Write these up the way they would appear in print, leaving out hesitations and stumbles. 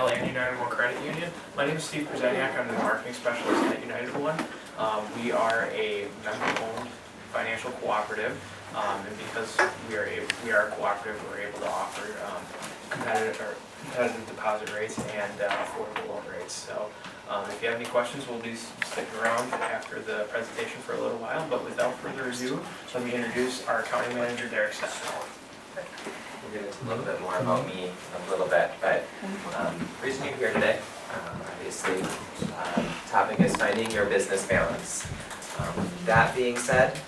and United One Credit Union. My name is Steve Przeniak. I'm the marketing specialist at United One. We are a member-owned financial cooperative, and because we are a cooperative, we're able to offer competitive deposit rates and affordable loan rates. So if you have any questions, we'll be sticking around after the presentation for a little while. But without further ado, let me introduce our accounting manager, Derek Stefan. We'll get into a little bit more about me in a little bit, but the reason you're here today, obviously, topic is finding your business balance. That being said,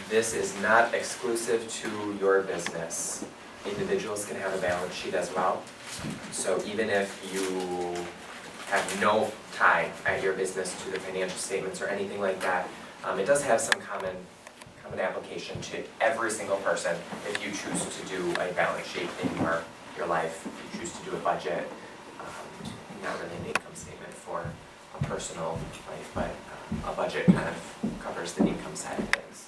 this is not exclusive to your business. Individuals can have a balance sheet as well. So even if you have no tie at your business to the financial statements or anything like that, it does have some common application to every single person if you choose to do a balance sheet in your life, if you choose to do a budget, not really an income statement for a personal life, but a budget kind of covers the income side of things.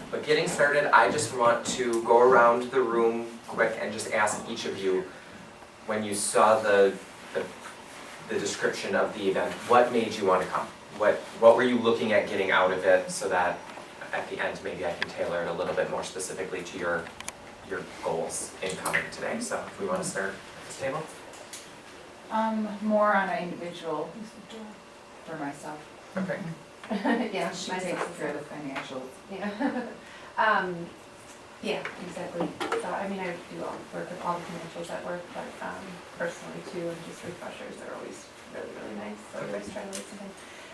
But getting started, I just want to go around the room quick and just ask each of you, when you saw the description of the event, what made you want to come? What were you looking at getting out of it, so that at the end maybe I can tailor it a little bit more specifically to your goals in coming today. So if we want to start at this table. More on an individual for myself. Okay. Yeah, She takes care of the financials. yeah. Yeah, exactly. So, I mean, I do work with all the financials at work, but personally too, and just refreshers are always really, really nice. So I always try to listen in.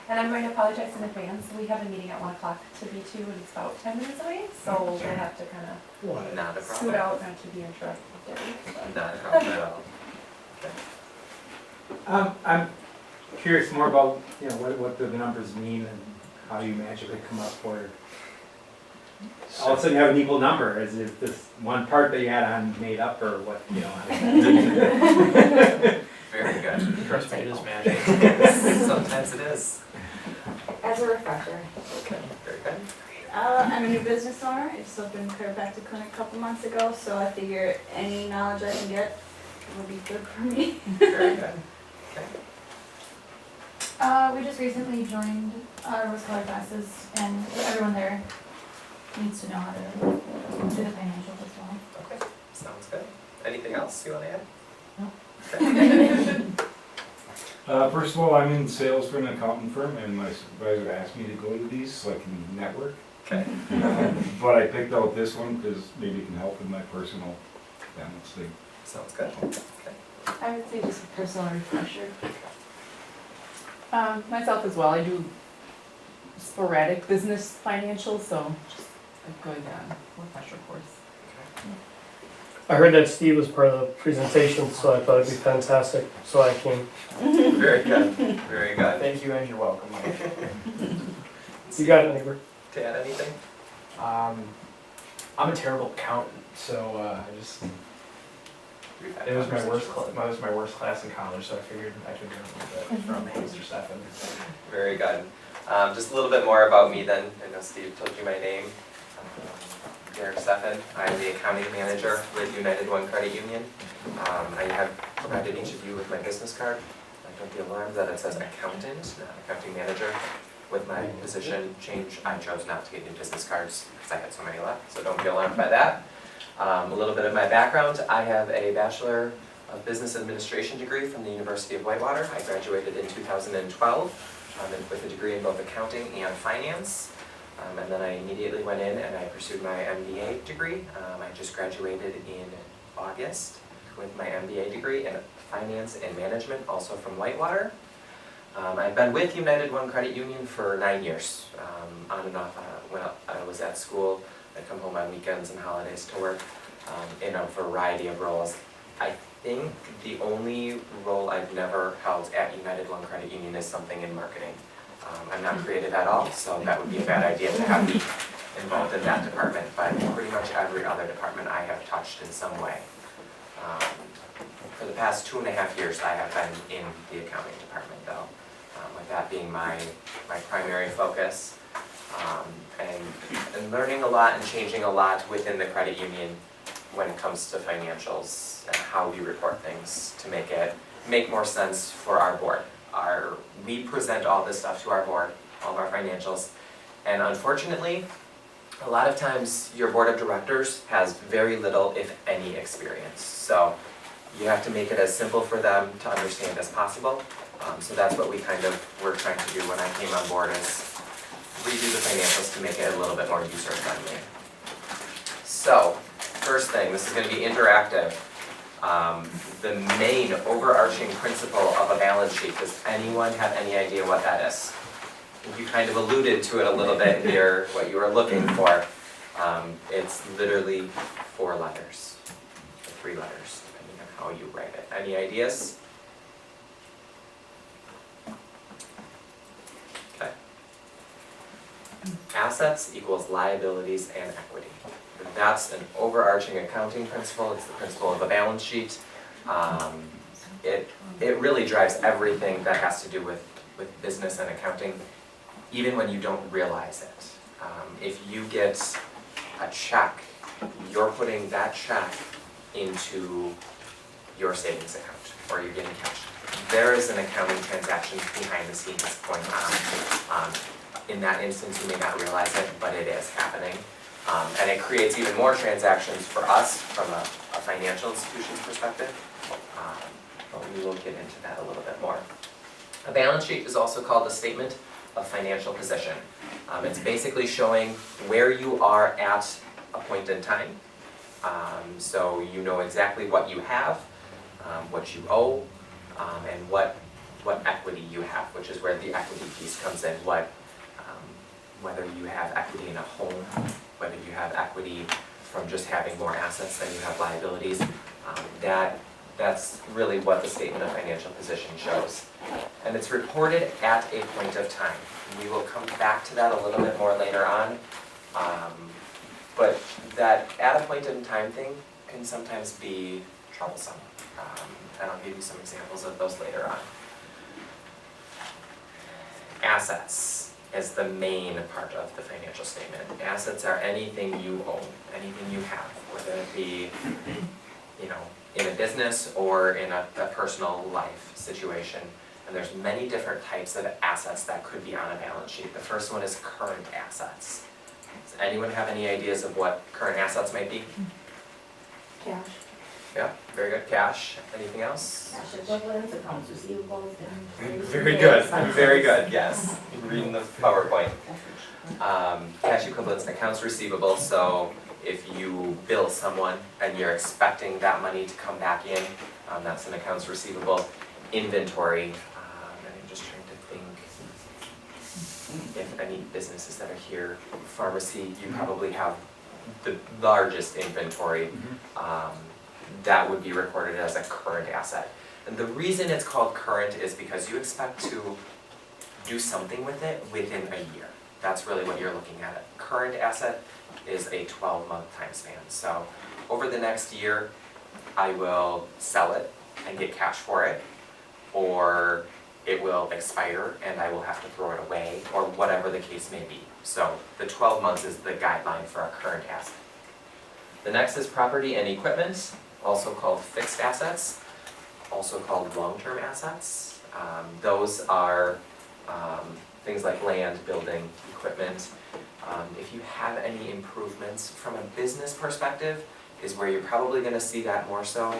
And I'm going to apologize in advance. We have a meeting at 1 o'clock to B2, and it's about 10 minutes away, so we'll have to kind of Not a scoot problem. out, not to be interrupted. Not a problem at all. Okay. I'm curious more about, what the numbers mean and how you magically come up for, all of a sudden you have an equal number, as if this one part that you had on made up for what, Very good. Trust me, it is magic. Sometimes it is. As a refresher, Okay, very good. I'm a new business owner. I just opened a chiropractic clinic a couple months ago, so I figure any knowledge I can get will be good for me. Very good. Okay. We just recently joined Rose Colored Glasses, and everyone there needs to know how to do the financials as well. Okay, sounds good. Anything else you want to add? No. Okay. First of all, I'm in sales for an accounting firm, and my supervisor asked me to go to these so I can network. Okay. But I picked out this one because maybe it can help in my personal balance thing. Sounds good. Okay. I would say just a personal refresher. Myself as well, I do sporadic business financials, so just a good refresher course. I heard that Steve was part of the presentation, so I thought it'd be fantastic, so I came. Very good. Very good. Thank you, and you're welcome. You got it, neighbor. To add anything? I'm a terrible accountant, so it was my worst class in college, so I figured I could learn a little bit from Mr. Stefan. Very good. Just a little bit more about me then. I know Steve told you my name. Derek Stefan. I'm the accounting manager with United One Credit Union. I have provided each of you with my business card. Don't be alarmed that it says accountant, not accounting manager. With my position change, I chose not to get new business cards because I had so many left, so don't be alarmed by that. A little bit of my background. I have a Bachelor of Business Administration degree from the University of Whitewater. I graduated in 2012 with a degree in both accounting and finance. And then I immediately went in and I pursued my MBA degree. I just graduated in August with my MBA degree in finance and management, also from Whitewater. I've been with United One Credit Union for 9 years, on and off. When I was at school, I'd come home on weekends and holidays to work in a variety of roles. I think the only role I've never held at United One Credit Union is something in marketing. I'm not creative at all, so that would be a bad idea to have me involved in that department, but pretty much every other department I have touched in some way. For the past 2.5 years, I have been in the accounting department though, with that being my primary focus, and learning a lot and changing a lot within the credit union when it comes to financials and how we report things to make more sense for our board. We present all this stuff to our board, all of our financials, and unfortunately, a lot of times your board of directors has very little, if any, experience. So you have to make it as simple for them to understand as possible. So that's what we were trying to do when I came on board, is redo the financials to make it a little bit more user-friendly. So, first thing, this is going to be interactive. The main overarching principle of a balance sheet, does anyone have any idea what that is? You kind of alluded to it a little bit here, what you were looking for. It's literally 4 letters, or 3 letters, depending on how you write it. Any ideas? Okay. Assets equals liabilities and equity. That's an overarching accounting principle. It's the principle of a balance sheet. It really drives everything that has to do with business and accounting, even when you don't realize it. If you get a check, you're putting that check into your savings account, or you're getting cash. There is an accounting transaction behind the scenes going on. In that instance, you may not realize it, but it is happening. And it creates even more transactions for us from a financial institution's perspective. But we will get into that a little bit more. A balance sheet is also called a statement of financial position. It's basically showing where you are at a point in time. So you know exactly what you have, what you owe, and what equity you have, which is where the equity piece comes in. Whether you have equity in a home, whether you have equity from just having more assets than you have liabilities, that's really what the statement of financial position shows. And it's reported at a point of time. We will come back to that a little bit more later on. But that at a point in time thing can sometimes be troublesome. And I'll give you some examples of those later on. Assets is the main part of the financial statement. Assets are anything you own, anything you have, whether it be, in a business or in a personal life situation. And there's many different types of assets that could be on a balance sheet. The first one is current assets. Does anyone have any ideas of what current assets might be? Cash. Yeah, very good. Cash. Anything else? Cash equivalents, accounts receivable, and. Very good, very good, yes. You're reading the PowerPoint. Cash equivalents, accounts receivable, so if you bill someone and you're expecting that money to come back in, that's an accounts receivable. Inventory, and I'm just trying to think if any businesses that are here. Pharmacy, you probably have the largest inventory. That would be recorded as a current asset. And the reason it's called current is because you expect to do something with it within a year. That's really what you're looking at. A current asset is a 12-month time span. So over the next year, I will sell it and get cash for it, or it will expire and I will have to throw it away, or whatever the case may be. So the 12 months is the guideline for a current asset. The next is property and equipment, also called fixed assets, also called long-term assets. Those are things like land, building, equipment. If you have any improvements from a business perspective, is where you're probably going to see that more so.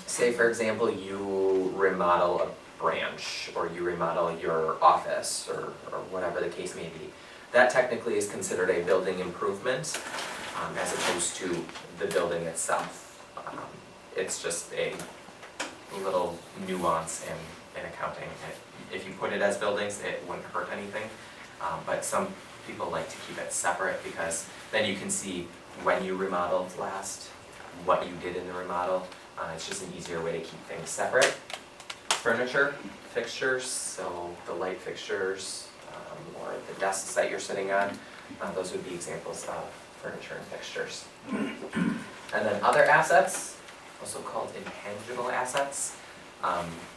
Say for example, you remodel a branch, or you remodel your office, or whatever the case may be. That technically is considered a building improvement, as opposed to the building itself. It's just a little nuance in accounting. If you put it as buildings, it wouldn't hurt anything, but some people like to keep it separate, because then you can see when you remodeled last, what you did in the remodel. It's just an easier way to keep things separate. Furniture, fixtures, so the light fixtures, or the desks that you're sitting on, those would be examples of furniture and fixtures. And then other assets, also called intangible assets,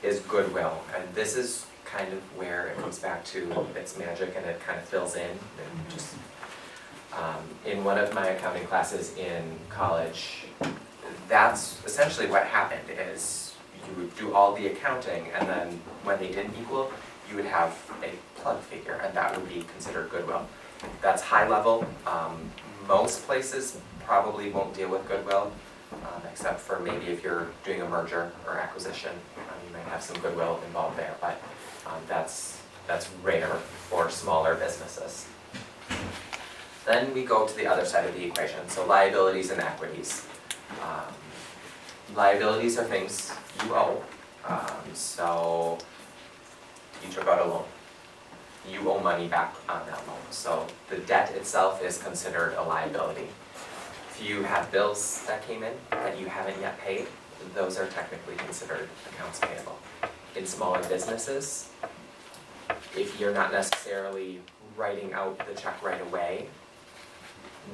is goodwill. And this is kind of where it comes back to its magic, and it kind of fills in and just In one of my accounting classes in college, that's essentially what happened, is you would do all the accounting, and then when they didn't equal, you would have a plug figure, and that would be considered goodwill. That's high level. Most places probably won't deal with goodwill, except for maybe if you're doing a merger or acquisition, you might have some goodwill involved there, but that's rare for smaller businesses. Then we go to the other side of the equation, so liabilities and equities. Liabilities are things you owe. So you took out a loan. You owe money back on that loan. So the debt itself is considered a liability. If you have bills that came in that you haven't yet paid, those are technically considered accounts payable. In smaller businesses, if you're not necessarily writing out the check right away,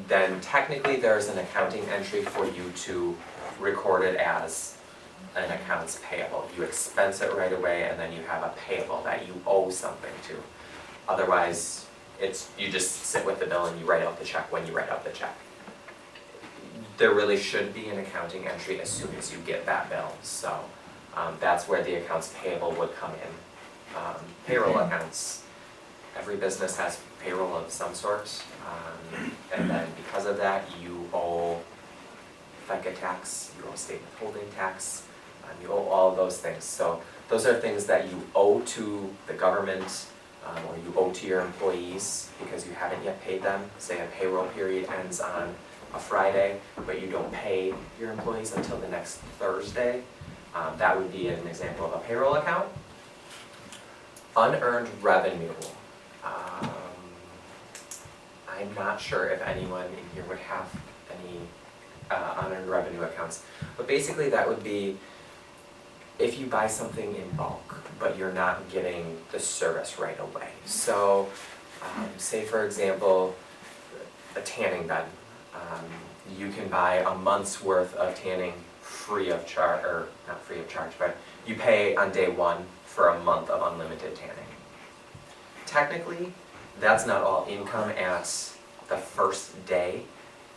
then technically there's an accounting entry for you to record it as an accounts payable. You expense it right away, and then you have a payable that you owe something to. Otherwise, you just sit with the bill and you write out the check when you write out the check. There really should be an accounting entry as soon as you get that bill, so that's where the accounts payable would come in. Payroll accounts, every business has payroll of some sort, and then because of that, you owe FICA tax, you owe state withholding tax, you owe all of those things. So those are things that you owe to the government, or you owe to your employees because you haven't yet paid them. Say a payroll period ends on a Friday, but you don't pay your employees until the next Thursday. That would be an example of a payroll account. Unearned revenue. I'm not sure if anyone in here would have any unearned revenue accounts, but basically that would be if you buy something in bulk, but you're not getting the service right away. So, say for example, a tanning gun. You can buy a month's worth of tanning free of charge, or not free of charge, but you pay on day one for a month of unlimited tanning. Technically, that's not all income at the first day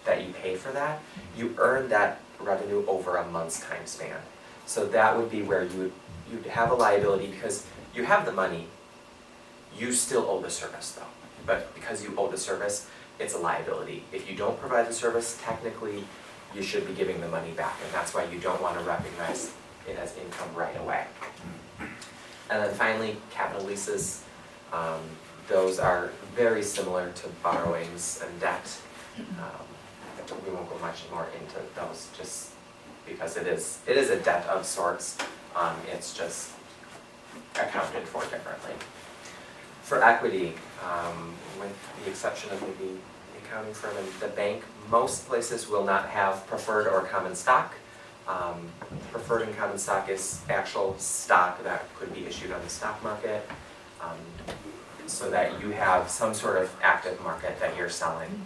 that you pay for that. You earn that revenue over a month's time span. So that would be where you'd have a liability because you have the money, you still owe the service though. But because you owe the service, it's a liability. If you don't provide the service, technically you should be giving the money back, and that's why you don't want to recognize it as income right away. And then finally, capital leases. Those are very similar to borrowings and debt. We won't go much more into those just because it is a debt of sorts. It's just accounted for differently. For equity, with the exception of maybe the accounting firm and the bank, most places will not have preferred or common stock. Preferred and common stock is actual stock that could be issued on the stock market, so that you have some sort of active market that you're selling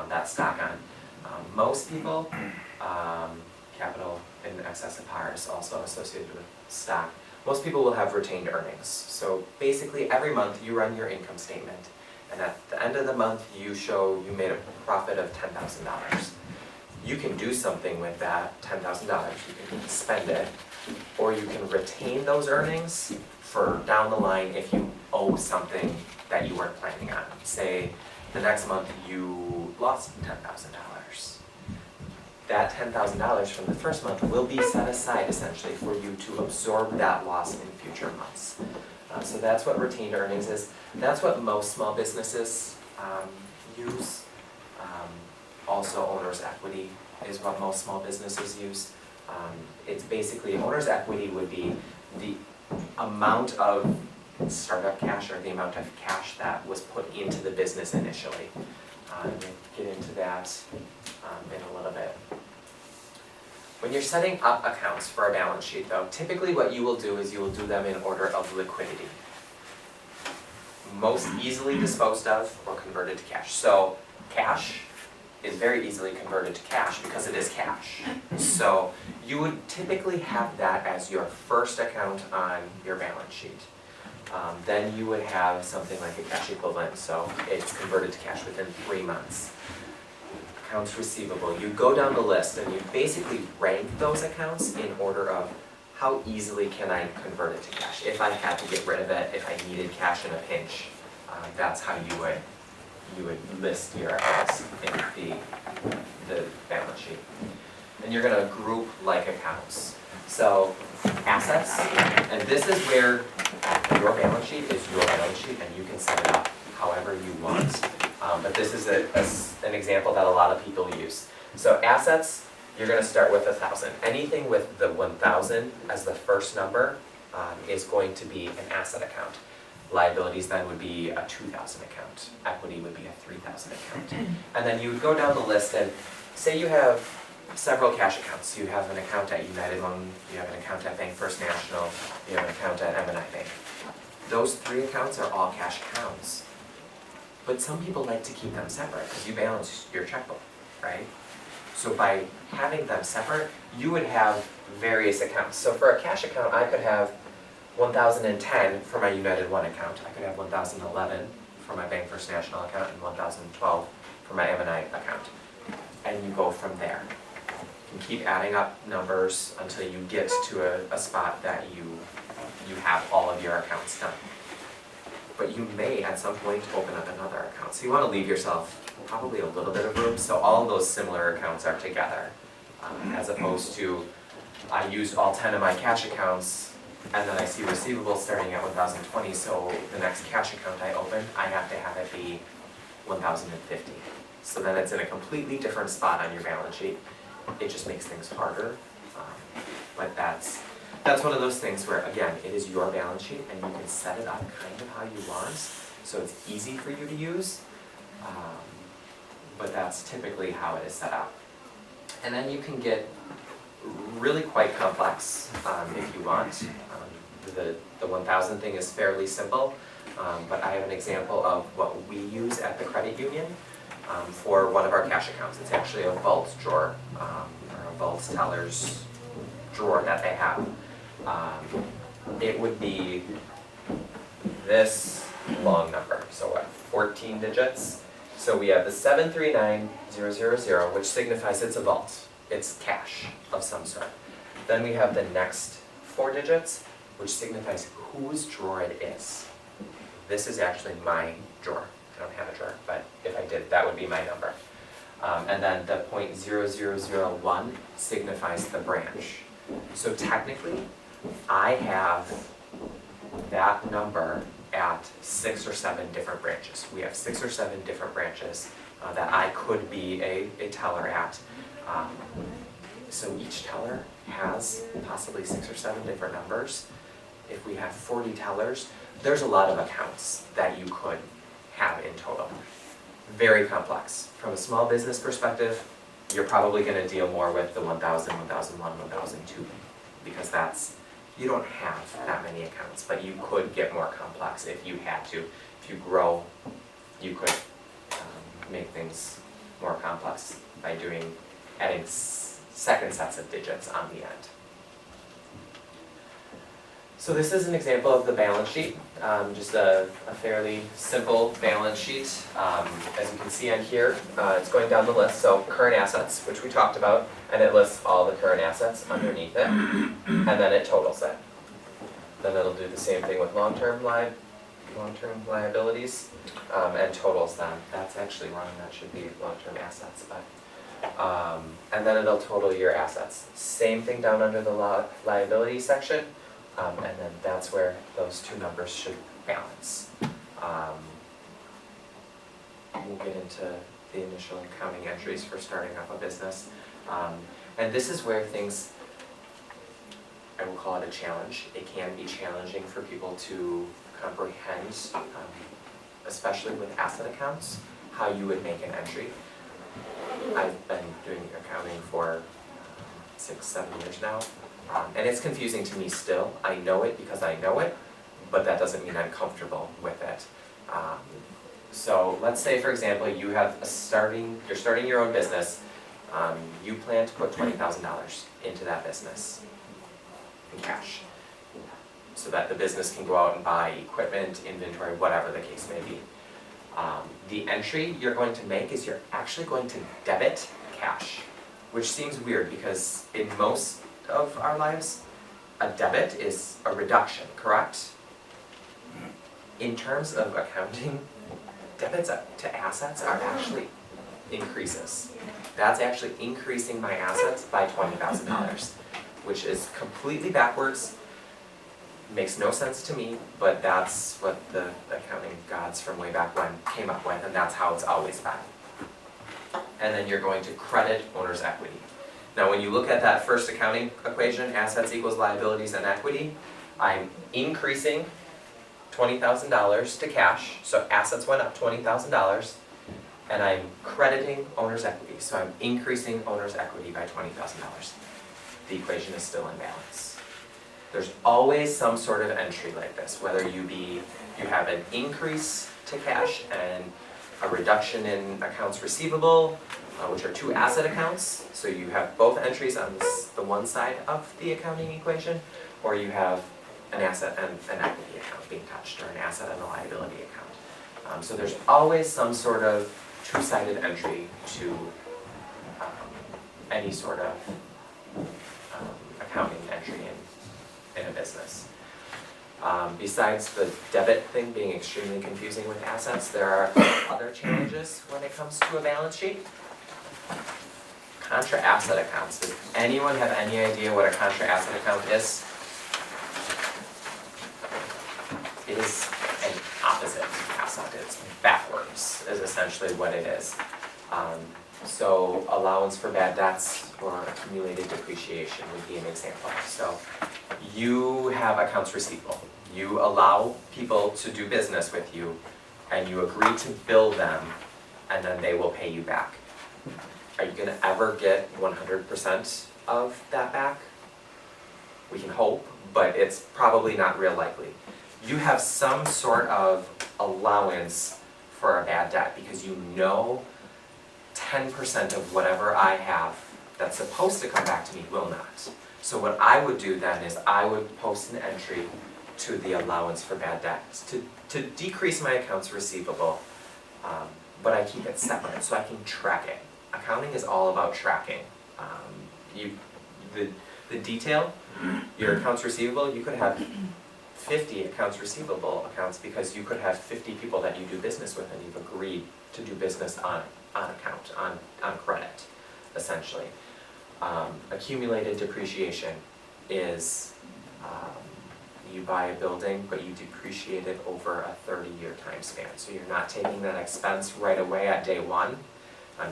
that stock on. Most people, capital in excess of par is also associated with stock. Most people will have retained earnings. So basically every month you run your income statement, and at the end of the month you show you made a profit of $10,000. You can do something with that $10,000. You can spend it, or you can retain those earnings for down the line if you owe something that you weren't planning on. Say the next month you lost $10,000. That $10,000 from the first month will be set aside essentially for you to absorb that loss in future months. So that's what retained earnings is. That's what most small businesses use. Also, owner's equity is what most small businesses use. It's basically, owner's equity would be the amount of startup cash or the amount of cash that was put into the business initially. We'll get into that in a little bit. When you're setting up accounts for a balance sheet though, typically what you will do is you will do them in order of liquidity. Most easily disposed of or converted to cash. So cash is very easily converted to cash because it is cash. So you would typically have that as your first account on your balance sheet. then you would have something like a cash equivalent, so it's converted to cash within 3 months. Accounts receivable, you go down the list and you basically rank those accounts in order of how easily can I convert it to cash? If I had to get rid of it, if I needed cash in a pinch, that's how you would list your accounts in the balance sheet. And you're gonna group like accounts. So assets, and this is where your balance sheet is your balance sheet and you can set it up however you want. But this is an example that a lot of people use. So assets, you're gonna start with 1,000. Anything with the 1,000 as the first number is going to be an asset account. Liabilities then would be a 2,000 account. Equity would be a 3,000 account. And then you would go down the list and say you have several cash accounts. You have an account at United Loan, you have an account at Bank First National, you have an account at M&I Bank. Those 3 accounts are all cash accounts. But some people like to keep them separate because you balance your checkbook, right? So by having them separate, you would have various accounts. So for a cash account, I could have 1,010 for my United One account. I could have 1,011 for my Bank First National account and 1,012 for my M&I account. And you go from there. You can keep adding up numbers until you get to a spot that you have all of your accounts done. But you may at some point open up another account. So you want to leave yourself probably a little bit of room, so all those similar accounts are together. As opposed to, I used all 10 of my cash accounts, and then I see receivables starting at 1,020, so the next cash account I open, I have to have it be 1,050. So then it's in a completely different spot on your balance sheet. It just makes things harder, but that's one of those things where, again, it is your balance sheet and you can set it up kind of how you want, so it's easy for you to use, but that's typically how it is set up. And then you can get really quite complex if you want. The 1,000 thing is fairly simple, but I have an example of what we use at the credit union for one of our cash accounts. It's actually a vault drawer, or a vault teller's drawer that they have. It would be this long number, so what, 14 digits? So we have the 739000, which signifies it's a vault. It's cash of some sort. Then we have the next 4 digits, which signifies whose drawer it is. This is actually my drawer. I don't have a drawer, but if I did, that would be my number. And then the .0001 signifies the branch. So technically, I have that number at 6 or 7 different branches. We have 6 or 7 different branches that I could be a teller at. So each teller has possibly 6 or 7 different numbers. If we have 40 tellers, there's a lot of accounts that you could have in total. Very complex. From a small business perspective, you're probably going to deal more with the 1,000, 1,001, 1,002, because you don't have that many accounts, but you could get more complex if you had to. If you grow, you could make things more complex by adding second sets of digits on the end. So this is an example of the balance sheet, just a fairly simple balance sheet. As you can see on here, it's going down the list, so current assets, which we talked about, and it lists all the current assets underneath it, and then it totals it. Then it'll do the same thing with long-term liabilities, and totals them. That's actually wrong, that should be long-term assets, but and then it'll total your assets. Same thing down under the liability section. And then that's where those 2 numbers should balance. We'll get into the initial accounting entries for starting up a business. And this is where things, I will call it a challenge. It can be challenging for people to comprehend, especially with asset accounts, how you would make an entry. I've been doing accounting for 6, 7 years now. And it's confusing to me still. I know it because I know it, but that doesn't mean I'm comfortable with it. So let's say, for example, you're starting your own business. You plan to put $20,000 into that business in cash. so that the business can go out and buy equipment, inventory, whatever the case may be. The entry you're going to make is you're actually going to debit cash, which seems weird because in most of our lives, a debit is a reduction, correct? In terms of accounting, debits to assets are actually increases. That's actually increasing my assets by $20,000, which is completely backwards. Makes no sense to me, but that's what the accounting gods from way back when came up with, and that's how it's always been. And then you're going to credit owner's equity. Now when you look at that first accounting equation, assets equals liabilities and equity, I'm increasing $20,000 to cash, so assets went up $20,000, and I'm crediting owner's equity, so I'm increasing owner's equity by $20,000. The equation is still in balance. There's always some sort of entry like this, whether you have an increase to cash and a reduction in accounts receivable, which are two asset accounts, so you have both entries on the one side of the accounting equation, or you have an asset and an equity account being touched, or an asset and a liability account. So there's always some sort of two-sided entry to any sort of accounting entry in a business. Besides the debit thing being extremely confusing with assets, there are other challenges when it comes to a balance sheet. Contra asset accounts. Does anyone have any idea what a contra asset account is? It is an opposite asset. It's backwards, is essentially what it is. So allowance for bad debts or accumulated depreciation would be an example. So you have accounts receivable. You allow people to do business with you, and you agree to bill them, and then they will pay you back. Are you gonna ever get 100% of that back? We can hope, but it's probably not real likely. You have some sort of allowance for a bad debt because you know 10% of whatever I have that's supposed to come back to me will not. So what I would do then is I would post an entry to the allowance for bad debts to decrease my accounts receivable, but I keep it separate so I can track it. Accounting is all about tracking. The detail, your accounts receivable, you could have 50 accounts receivable accounts because you could have 50 people that you do business with and you've agreed to do business on account, on credit, essentially. Accumulated depreciation is you buy a building, but you depreciate it over a 30-year time span. So you're not taking that expense right away at day one.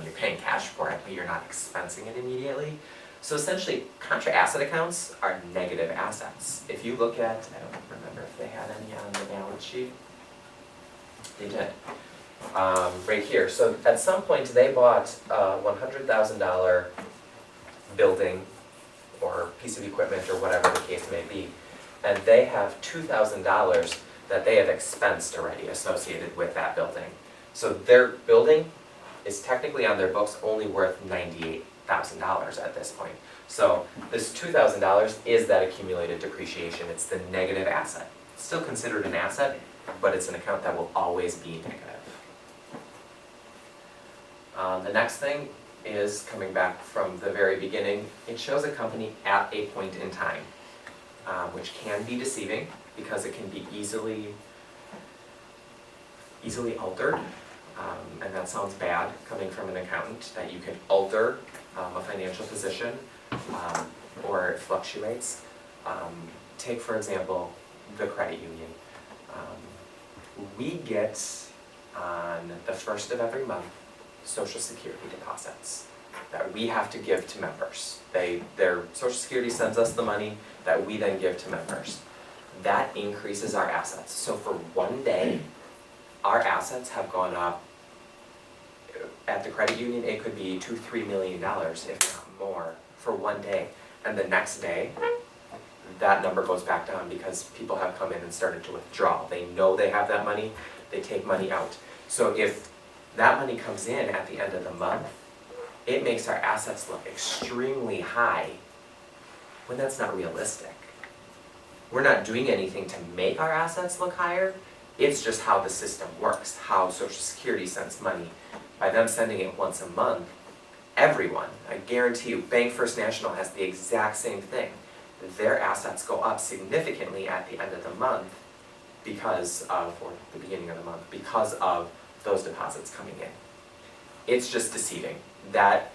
You're paying cash for it, but you're not expensing it immediately. So essentially, contra asset accounts are negative assets. If you look at, I don't remember if they had any on the balance sheet. They did. Right here. So at some point they bought a $100,000 building or piece of equipment or whatever the case may be, and they have $2,000 that they have expensed already associated with that building. So their building is technically on their books only worth $98,000 at this point. So this $2,000 is that accumulated depreciation. It's the negative asset. It's still considered an asset, but it's an account that will always be negative. The next thing is coming back from the very beginning. It shows a company at a point in time, which can be deceiving because it can be easily altered. And that sounds bad coming from an accountant, that you can alter a financial position or it fluctuates. Take, for example, the credit union. We get on the first of every month Social Security deposits that we have to give to members. Their Social Security sends us the money that we then give to members. That increases our assets. So for one day, our assets have gone up. At the credit union, it could be $2-3 million, if not more, for one day. And the next day, that number goes back down because people have come in and started to withdraw. They know they have that money, they take money out. So if that money comes in at the end of the month, it makes our assets look extremely high when that's not realistic. we're not doing anything to make our assets look higher. It's just how the system works, how Social Security sends money. By them sending it once a month, everyone, I guarantee you, Bank First National has the exact same thing. Their assets go up significantly at the end of the month because of, or the beginning of the month, because of those deposits coming in. It's just deceiving. That,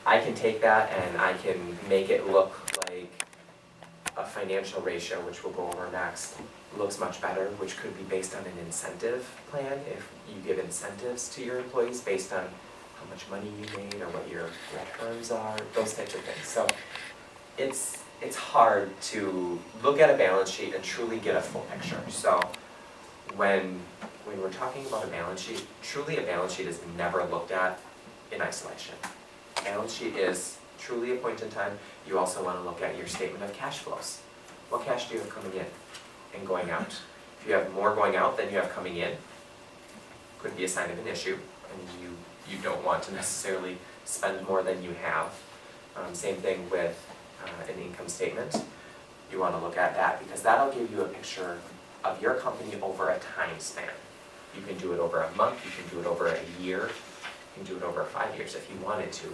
I can take that and I can make it look like a financial ratio, which we'll go over next, looks much better, which could be based on an incentive plan, if you give incentives to your employees based on how much money you made or what your returns are, those types of things. So it's hard to look at a balance sheet and truly get a full picture. So when we're talking about a balance sheet, truly a balance sheet is never looked at in isolation. Balance sheet is truly a point in time. You also want to look at your statement of cash flows. What cash do you have coming in and going out? If you have more going out than you have coming in, could be a sign of an issue, and you don't want to necessarily spend more than you have. Same thing with an income statement. You want to look at that because that'll give you a picture of your company over a time span. You can do it over a month, you can do it over a year, you can do it over 5 years if you wanted to.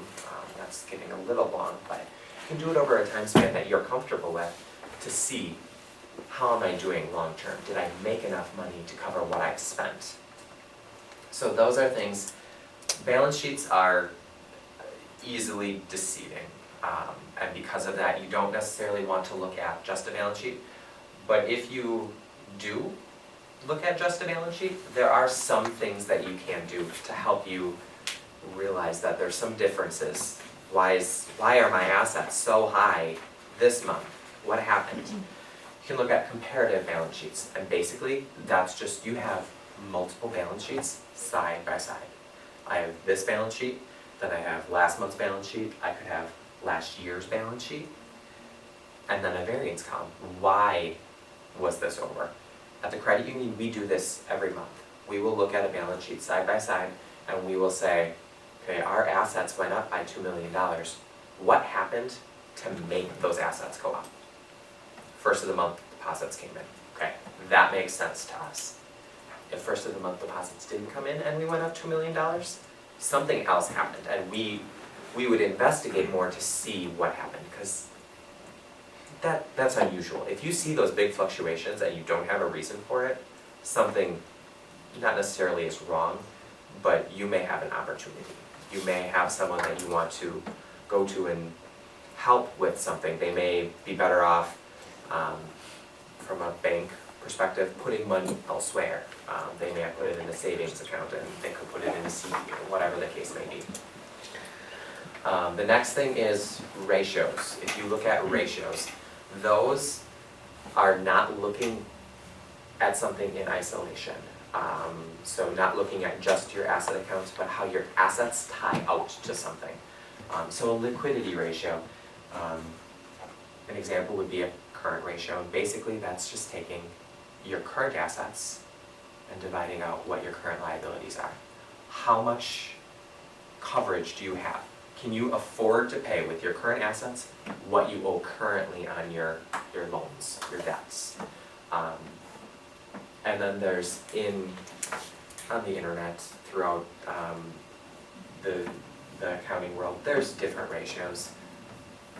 That's getting a little long, but you can do it over a time span that you're comfortable with to see how am I doing long term? Did I make enough money to cover what I've spent? So those are things, balance sheets are easily deceiving. And because of that, you don't necessarily want to look at just a balance sheet. But if you do look at just a balance sheet, there are some things that you can do to help you realize that there's some differences. Why are my assets so high this month? What happened? You can look at comparative balance sheets, and basically that's just you have multiple balance sheets side by side. I have this balance sheet, then I have last month's balance sheet, I could have last year's balance sheet, and then a variance column. Why was this over? At the credit union, we do this every month. We will look at a balance sheet side by side, and we will say, okay, our assets went up by $2 million. What happened to make those assets go up? First of the month, deposits came in. Okay, that makes sense to us. If first of the month deposits didn't come in and we went up $2 million, something else happened, and we would investigate more to see what happened, because that's unusual. If you see those big fluctuations and you don't have a reason for it, something not necessarily is wrong, but you may have an opportunity. You may have someone that you want to go to and help with something. They may be better off, from a bank perspective, putting money elsewhere. They may have put it in a savings account and they could put it in a CD or whatever the case may be. The next thing is ratios. If you look at ratios, those are not looking at something in isolation. So not looking at just your asset accounts, but how your assets tie out to something. So a liquidity ratio, an example would be a current ratio. And basically that's just taking your current assets and dividing out what your current liabilities are. How much coverage do you have? Can you afford to pay with your current assets what you owe currently on your loans, your debts? And then there's on the internet, throughout the accounting world, there's different ratios.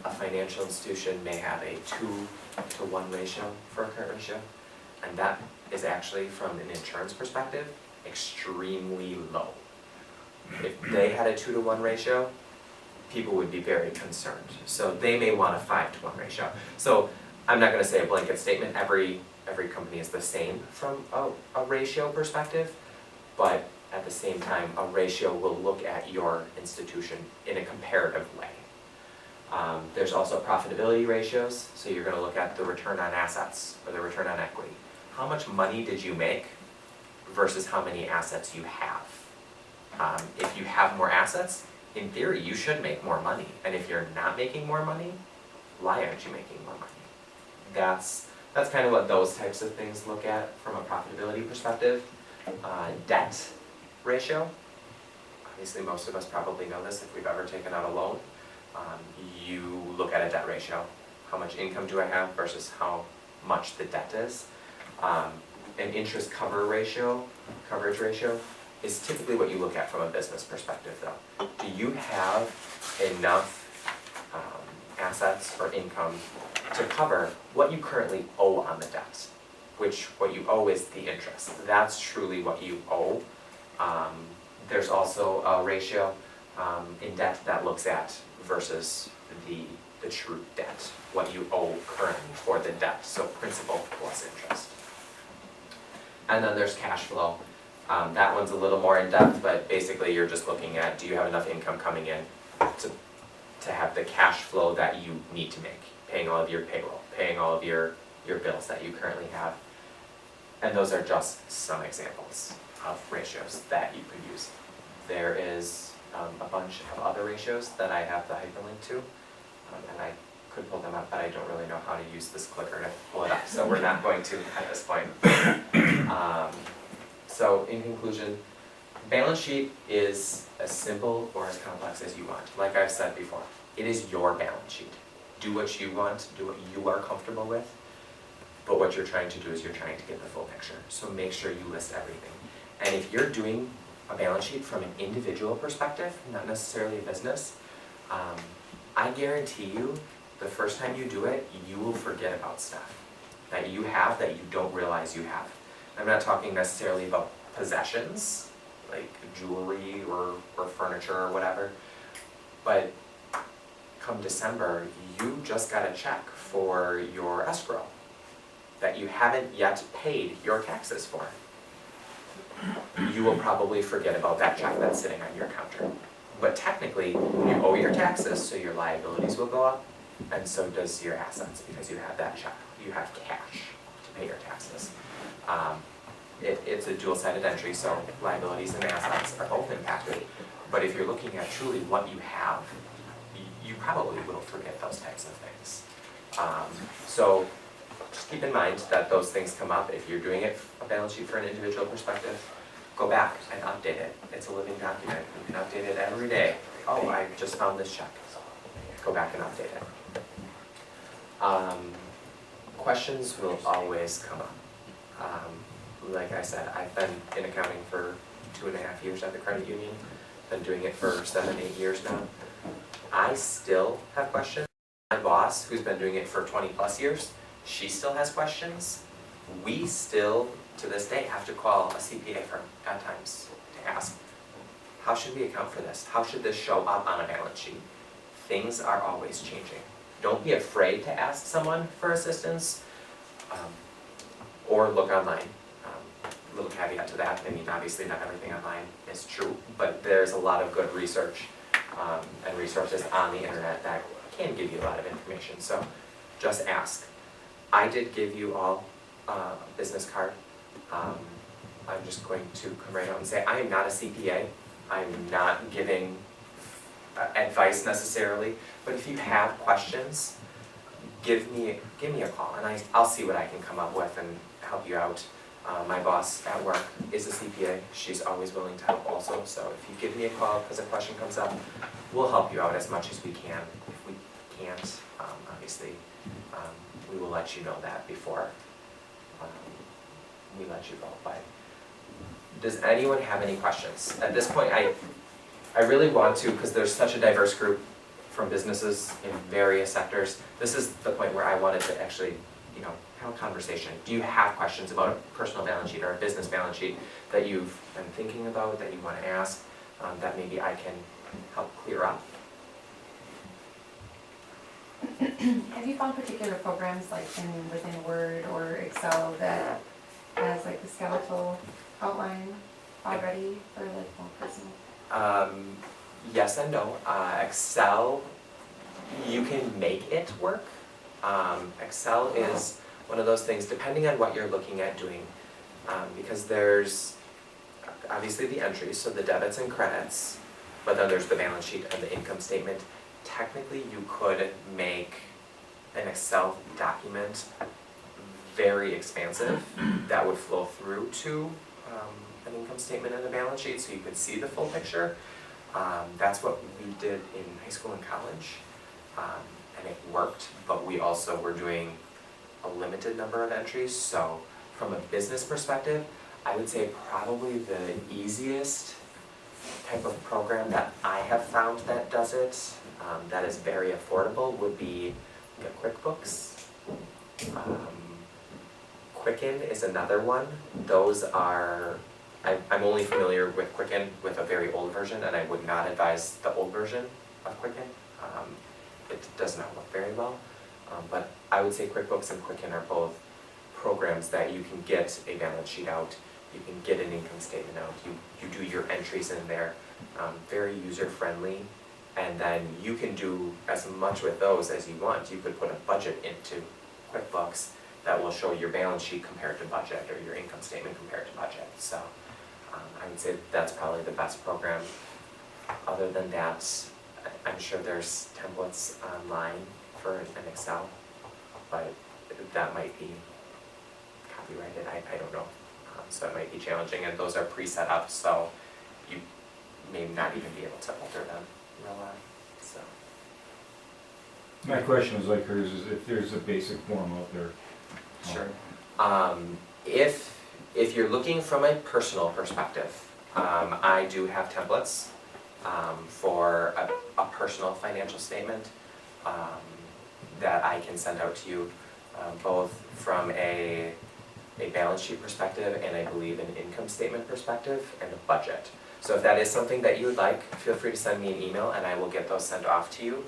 A financial institution may have a 2-to-1 ratio for a current ratio, and that is actually, from an insurance perspective, extremely low. If they had a 2-to-1 ratio, people would be very concerned. So they may want a 5-to-1 ratio. So I'm not going to say a blanket statement. Every company is the same from a ratio perspective, but at the same time, a ratio will look at your institution in a comparative way. There's also profitability ratios, so you're going to look at the return on assets or the return on equity. How much money did you make versus how many assets you have? If you have more assets, in theory, you should make more money. And if you're not making more money, why aren't you making more money? That's kind of what those types of things look at from a profitability perspective. Debt ratio. Obviously, most of us probably know this if we've ever taken out a loan. You look at a debt ratio. How much income do I have versus how much the debt is. An interest coverage ratio is typically what you look at from a business perspective though. Do you have enough assets or income to cover what you currently owe on the debt? Which what you owe is the interest. That's truly what you owe. There's also a ratio in debt that looks at versus the true debt, what you owe currently for the debt, so principal plus interest. And then there's cash flow. That one's a little more in depth, but basically you're just looking at, do you have enough income coming in to have the cash flow that you need to make, paying all of your payroll, paying all of your bills that you currently have. And those are just some examples of ratios that you could use. There is a bunch of other ratios that I have the hyperlink to, and I could pull them up, but I don't really know how to use this clicker to pull it up, so we're not going to at this point. So in conclusion, balance sheet is as simple or as complex as you want. Like I've said before, it is your balance sheet. Do what you want, do what you are comfortable with, but what you're trying to do is you're trying to get the full picture. So make sure you list everything. And if you're doing a balance sheet from an individual perspective, not necessarily a business, I guarantee you, the first time you do it, you will forget about stuff that you have that you don't realize you have. I'm not talking necessarily about possessions, like jewelry or furniture or whatever, but come December, you just got a check for your escrow that you haven't yet paid your taxes for. You will probably forget about that check that's sitting on your counter. But technically, you owe your taxes, so your liabilities will go up, and so does your assets, because you have that check. You have cash to pay your taxes. It's a dual-sided entry, so liabilities and assets are both impacted. But if you're looking at truly what you have, you probably will forget those types of things. So just keep in mind that those things come up. If you're doing a balance sheet for an individual perspective, go back and update it. It's a living document. You can update it every day. Oh, I just found this check. Go back and update it. Questions will always come up. Like I said, I've been in accounting for 2.5 years at the credit union. Been doing it for 7-8 years now. I still have questions. My boss, who's been doing it for 20+ years, she still has questions. We still, to this day, have to call a CPA firm at times to ask, how should we account for this? How should this show up on a balance sheet? Things are always changing. Don't be afraid to ask someone for assistance, or look online. Little caveat to that, I mean, obviously not everything online is true, but there's a lot of good research and resources on the internet that can give you a lot of information, so just ask. I did give you all a business card. I'm just going to come right out and say I am not a CPA. I'm not giving advice necessarily, but if you have questions, give me a call, and I'll see what I can come up with and help you out. My boss at work is a CPA. She's always willing to help also, so if you give me a call because a question comes up, we'll help you out as much as we can. If we can't, obviously, we will let you know that before we let you go. But does anyone have any questions? At this point, I really want to, because there's such a diverse group from businesses in various sectors, this is the point where I wanted to actually, have a conversation. Do you have questions about a personal balance sheet or a business balance sheet that you've been thinking about, that you want to ask, that maybe I can help clear up? Have you found particular programs like within Word or Excel that has like the skeletal outline already for like more personal? Yes and no. Excel, you can make it work. Excel is one of those things, depending on what you're looking at doing, because there's obviously the entries, so the debits and credits, but then there's the balance sheet and the income statement. Technically, you could make an Excel document very expansive that would flow through to an income statement and a balance sheet, so you could see the full picture. That's what we did in high school and college, and it worked, but we also were doing a limited number of entries. So from a business perspective, I would say probably the easiest type of program that I have found that does it, that is very affordable, would be QuickBooks. Quicken is another one. Those are, I'm only familiar with Quicken with a very old version, and I would not advise the old version of Quicken. It does not work very well, but I would say QuickBooks and Quicken are both programs that you can get a balance sheet out, you can get an income statement out, you do your entries in there, very user-friendly, and then you can do as much with those as you want. You could put a budget into QuickBooks that will show your balance sheet compared to budget, or your income statement compared to budget. So I would say that's probably the best program. Other than that, I'm sure there's templates online for an Excel, but that might be copyrighted, I don't know. So it might be challenging, and those are pre-set up, so you may not even be able to alter them real well, so. My question is like hers, is if there's a basic form out there. Sure. If you're looking from a personal perspective, I do have templates for a personal financial statement that I can send out to you, both from a balance sheet perspective and I believe an income statement perspective and a budget. So if that is something that you would like, feel free to send me an email and I will get those sent off to you.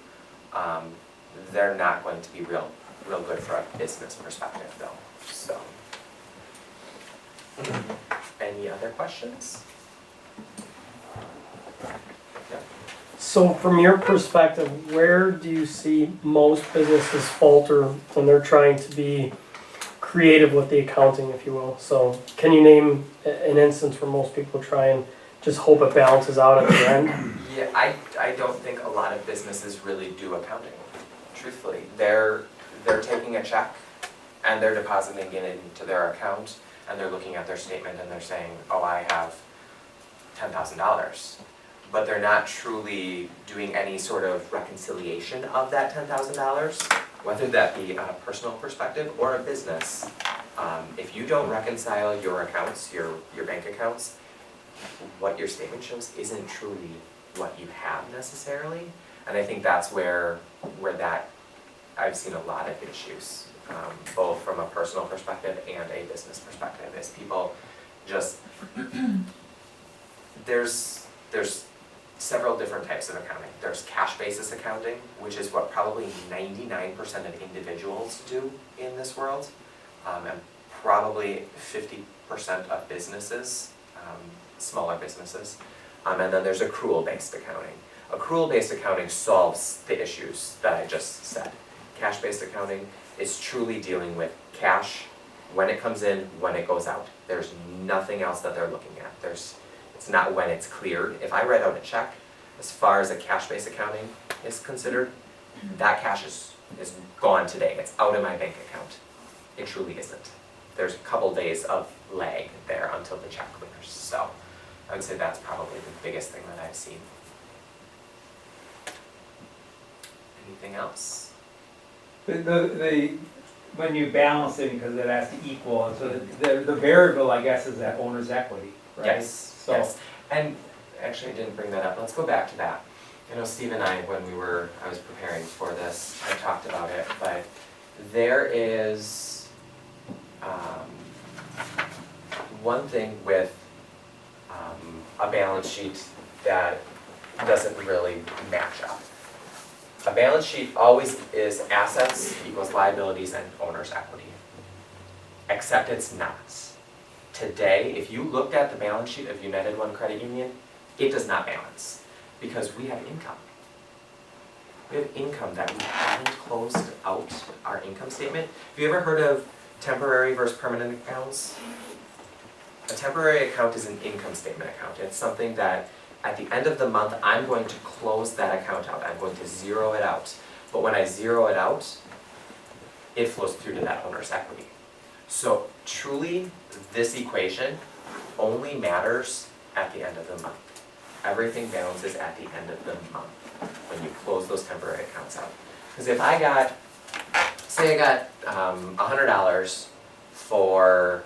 They're not going to be real good for a business perspective though, so. Any other questions? Yeah. So from your perspective, where do you see most businesses falter when they're trying to be creative with the accounting, if you will? So can you name an instance where most people try and just hope it balances out at the end? Yeah, I don't think a lot of businesses really do accounting, truthfully. They're taking a check and they're depositing it into their account and they're looking at their statement and they're saying, oh, I have $10,000. But they're not truly doing any sort of reconciliation of that $10,000, whether that be on a personal perspective or a business. If you don't reconcile your accounts, your bank accounts, what your statement shows isn't truly what you have necessarily. And I think that's where that I've seen a lot of issues, both from a personal perspective and a business perspective, is people just, there's several different types of accounting. There's cash basis accounting, which is what probably 99% of individuals do in this world, and probably 50% of businesses, smaller businesses. And then there's accrual-based accounting. Accrual-based accounting solves the issues that I just said. Cash-based accounting is truly dealing with cash when it comes in, when it goes out. There's nothing else that they're looking at. It's not when it's cleared. If I write out a check, as far as a cash-based accounting is considered, that cash is gone today. It's out of my bank account. It truly isn't. There's a couple days of lag there until the check clears. So I would say that's probably the biggest thing that I've seen. Anything else? When you balance it, because it has to equal, so the variable, I guess, is that owner's equity, right? Yes, So, yes. And actually, I didn't bring that up. Let's go back to that. I know Steve and I, when I was preparing for this, I talked about it, but there is one thing with a balance sheet that doesn't really match up. A balance sheet always is assets equals liabilities and owner's equity, except it's not. Today, if you looked at the balance sheet of United One Credit Union, it does not balance because we have income. We have income that we haven't closed out our income statement. Have you ever heard of temporary versus permanent accounts? A temporary account is an income statement account. It's something that at the end of the month, I'm going to close that account out. I'm going to zero it out. But when I zero it out, it flows through to that owner's equity. So truly, this equation only matters at the end of the month. Everything balances at the end of the month when you close those temporary accounts out. Because if I got say I got $100 for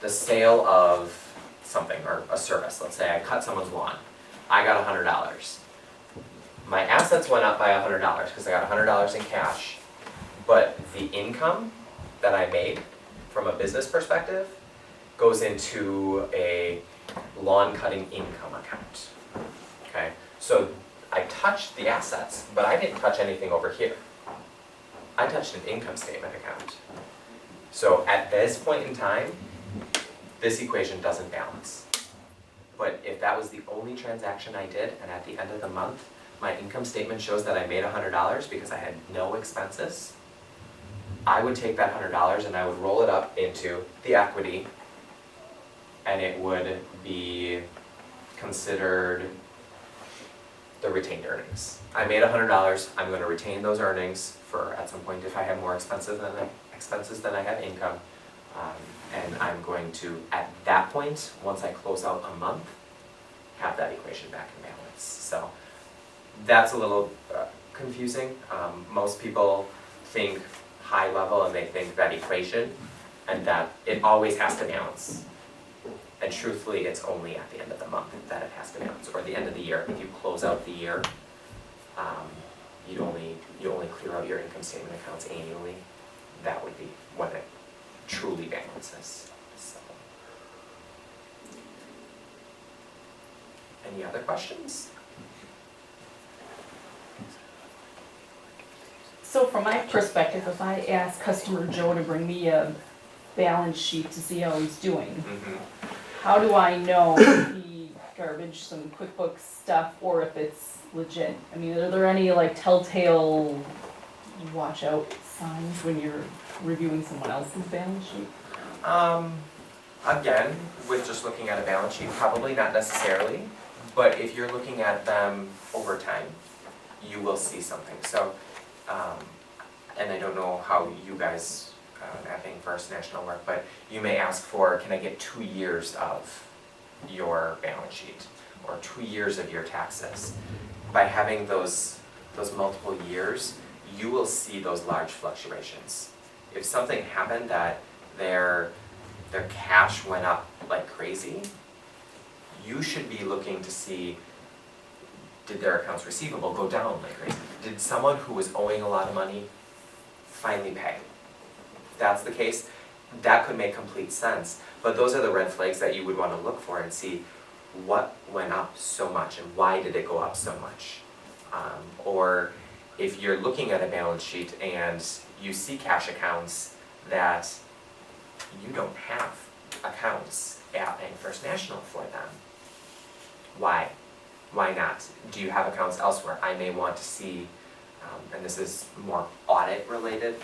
the sale of something or a service. Let's say I cut someone's lawn. I got $100. My assets went up by $100 because I got $100 in cash, but the income that I made from a business perspective goes into a lawn cutting income account. Okay, so I touched the assets, but I didn't touch anything over here. I touched an income statement account. So at this point in time, this equation doesn't balance. But if that was the only transaction I did, and at the end of the month, my income statement shows that I made $100 because I had no expenses, I would take that $100 and I would roll it up into the equity, and it would be considered the retained earnings. I made $100, I'm gonna retain those earnings for at some point if I have more expenses than I have income. And I'm going to, at that point, once I close out a month, have that equation back in balance. So that's a little confusing. Most people think high level and they think that equation and that it always has to balance. And truthfully, it's only at the end of the month that it has to balance, or the end of the year. If you close out the year, you only clear out your income statement accounts annually. That would be when it truly balances. So. Any other questions? So from my perspective, if I ask customer Joe to bring me a balance sheet to see how he's doing, how do I know if he garbage some QuickBooks stuff or if it's legit? I mean, are there any like telltale watch out signs when you're reviewing someone else's balance sheet? Again, with just looking at a balance sheet, probably not necessarily, but if you're looking at them over time, you will see something. So, and I don't know how you guys at Bank First National work, but you may ask for, can I get 2 years of your balance sheet or 2 years of your taxes? By having those multiple years, you will see those large fluctuations. If something happened that their cash went up like crazy, you should be looking to see, did their accounts receivable go down like crazy? Did someone who was owing a lot of money finally pay? If that's the case, that could make complete sense. But those are the red flags that you would want to look for and see what went up so much and why did it go up so much. Or if you're looking at a balance sheet and you see cash accounts that you don't have accounts at Bank First National for them. Why? Why not? Do you have accounts elsewhere? I may want to see, and this is more audit related,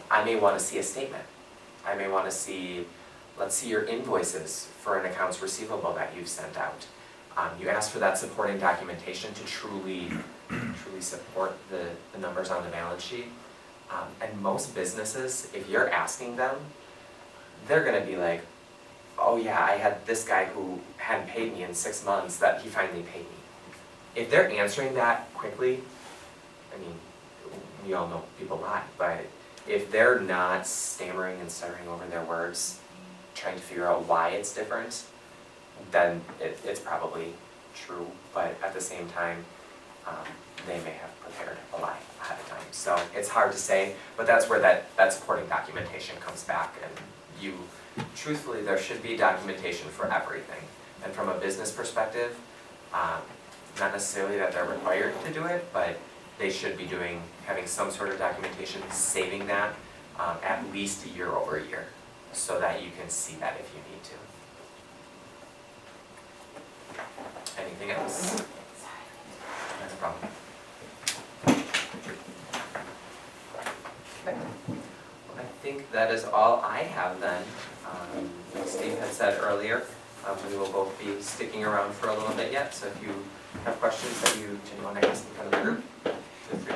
I may want to see a statement. I may want to see, let's see your invoices for an accounts receivable that you've sent out. You ask for that supporting documentation to truly support the numbers on the balance sheet. And most businesses, if you're asking them, they're gonna be like, oh yeah, I had this guy who hadn't paid me in 6 months that he finally paid me. If they're answering that quickly, I mean, we all know people lie, but if they're not stammering and stuttering over their words, trying to figure out why it's different, then it's probably true, but at the same time, they may have prepared a lie ahead of time. So it's hard to say, but that's where that supporting documentation comes back, and truthfully, there should be documentation for everything. And from a business perspective, not necessarily that they're required to do it, but they should be having some sort of documentation, saving that at least year over year, so that you can see that if you need to. Anything else? Not a problem. Okay. I think that is all I have then. Like Steve had said earlier, we will both be sticking around for a little bit yet, so if you have questions that you didn't want to ask in front of the group, feel free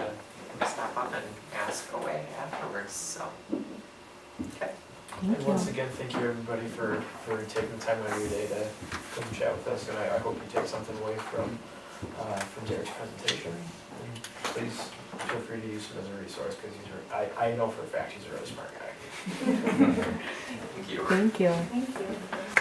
to stop up and ask away afterwards, so. Okay. And once again, thank you everybody for taking the time out of your day to come chat with us, and I hope you take something away from Derek's presentation. And please feel feel free to use him as a resource, because I know for a fact he's a really smart guy. Thank you. Thank you. Thank you.